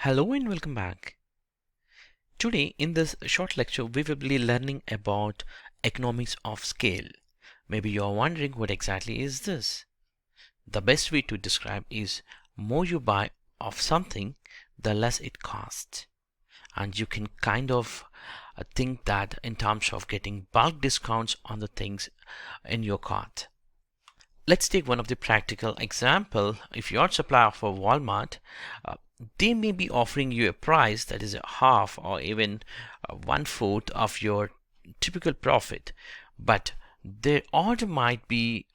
Hello and welcome back. Today in this short lecture we will be learning about economies of scale. Maybe you're wondering what exactly is this? The best way to describe is more you buy of something, the less it costs. And you can kind of think that in terms of getting bulk discounts on the things in your cart. Let's take one of the practical example. If you're a supplier for Walmart, they may be offering you a price that is a half or even one-fourth of your typical profit, but their order might be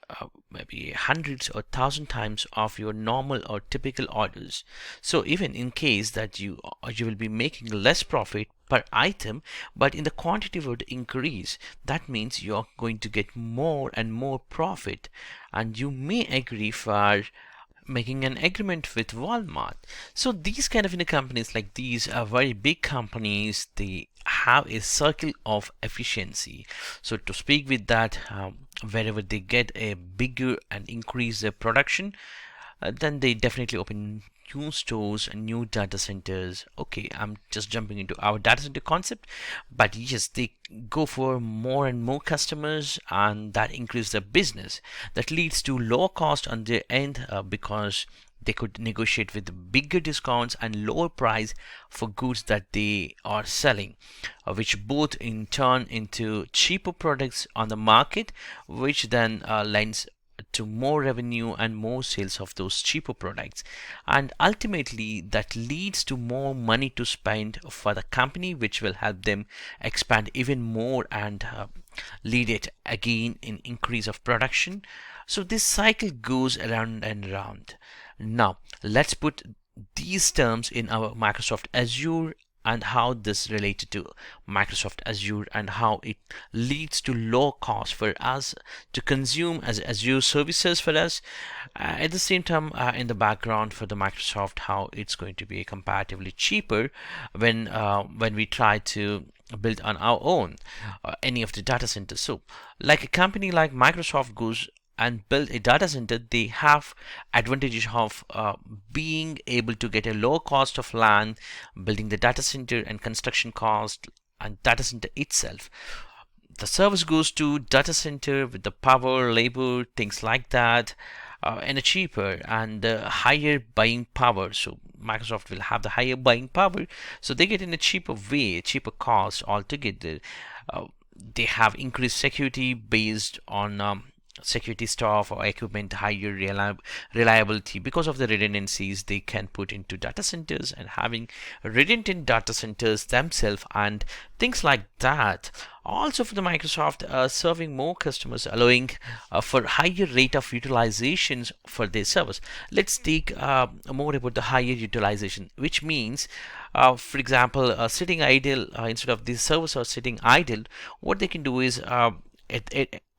maybe hundreds or thousand times of your normal or typical orders. So even in case that you will be making less profit per item, but in the quantity would increase, that means you're going to get more and more profit, and you may agree for making an agreement with Walmart. So these kind of companies like these are very big companies. They have a circle of efficiency. So to speak with that, wherever they get a bigger and increase their production, then they definitely open new stores and new data centers. Okay, I'm just jumping into our data center concept, but yes, they go for more and more customers, and that increases their business. That leads to lower cost on their end because they could negotiate with bigger discounts and lower price for goods that they are selling, which both in turn into cheaper products on the market, which then lends to more revenue and more sales of those cheaper products, and ultimately that leads to more money to spend for the company, which will help them expand even more and lead it again in increase of production. So this cycle goes around and around. Now let's put these terms in our Microsoft Azure and how this related to Microsoft Azure and how it leads to low cost for us to consume as Azure services for us. At the same time, in the background for the Microsoft, how it's going to be comparatively cheaper when we try to build on our own any of the data centers. So like a company like Microsoft goes and build a data center, they have advantages of being able to get a low cost of land, building the data center and construction cost and data center itself. The service goes to data center with the power, labor, things like that, and a cheaper and higher buying power. So Microsoft will have the higher buying power, so they get in a cheaper way, cheaper cost altogether. They have increased security based on security staff or equipment, higher reliability because of the redundancies they can put into data centers, and having redundant data centers themselves and things like that. Also for the Microsoft serving more customers, allowing for higher rate of utilizations for their service. Let's take more about the higher utilization, which means for example, sitting idle, instead of this service or sitting idle, what they can do is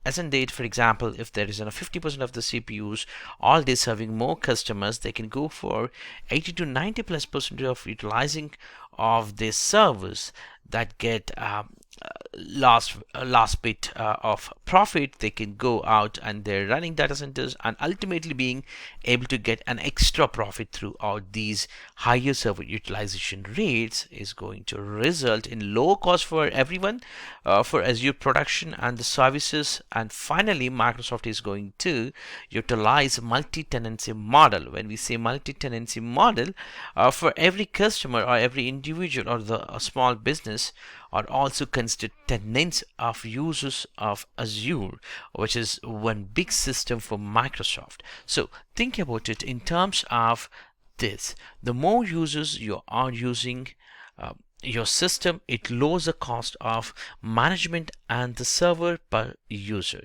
as in date, for example, if there is 50% of the CPUs all day serving more customers, they can go for 80 to 90+% of utilizing of this service that get last bit of profit. They can go out and they're running data centers and ultimately being able to get an extra profit throughout these higher server utilization rates is going to result in low cost for everyone for Azure production and the services. And finally, Microsoft is going to utilize multi-tenancy model. When we say multi-tenancy model, for every customer or every individual or the small business are also considered tenants of users of Azure, which is one big system for Microsoft. So think about it in terms of this. The more users you are using your system, it lowers the cost of management and the server per user,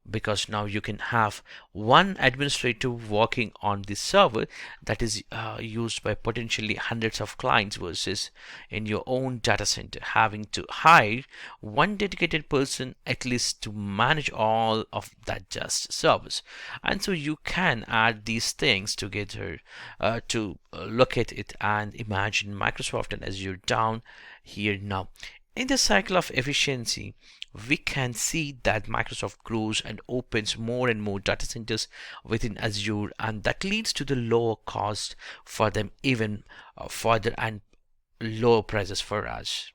because now you can have one administrator working on the server that is used by potentially hundreds of clients, versus in your own data center having to hire one dedicated person at least to manage all of that just service. And so you can add these things together to look at it and imagine Microsoft and Azure down here. Now In this cycle of efficiency, we can see that Microsoft grows and opens more and more data centers within Azure, and that leads to the lower cost for them, even further, and lower prices for us,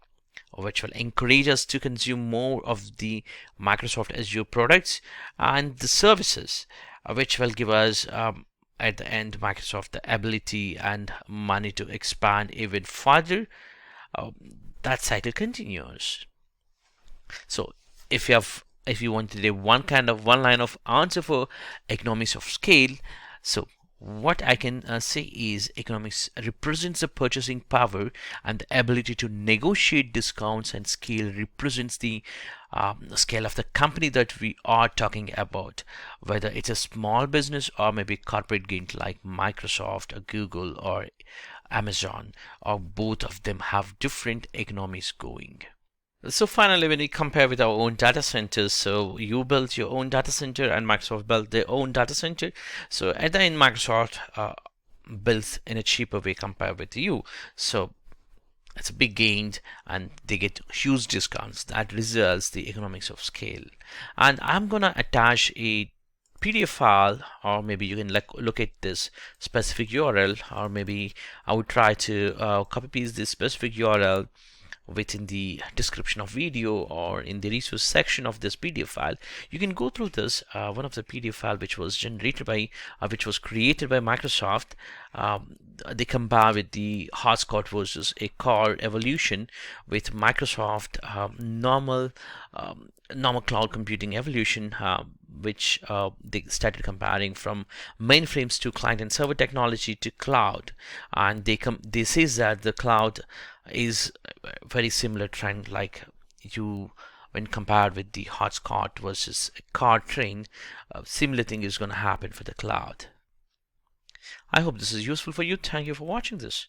which will encourage us to consume more of the Microsoft Azure products and the services, which will give us at the end Microsoft the ability and money to expand even further. uh, that cycle continues. So if you wanted a one line of answer for economies of scale, so what I can say is economics represents the purchasing power and the ability to negotiate discounts, and scale represents the scale of the company that we are talking about, whether it's a small business or maybe corporate gains like Microsoft or Google or Amazon, or both of them have different economies going. So finally, when we compare with our own data centers, so you built your own data center and Microsoft built their own data center. So at the end, Microsoft builds in a cheaper way compared with you. So it's a big gain, and they get huge discounts. That results the economics of scale. And I'm gonna attach a PDF file, or maybe you can look at this specific URL, or maybe I would try to copy paste this specific URL within the description of video or in the resource section of this PDF file. You can go through this one of the PDF file which was generated by which was created by Microsoft. They compare with the hotspot versus a core evolution with Microsoft normal cloud computing evolution, which they started comparing from mainframes to client and server technology to cloud, and they says that the cloud is a very similar trend, like you when compared with the hotspot versus a car train, similar thing is going to happen for the cloud. I hope this is useful for you. Thank you for watching this.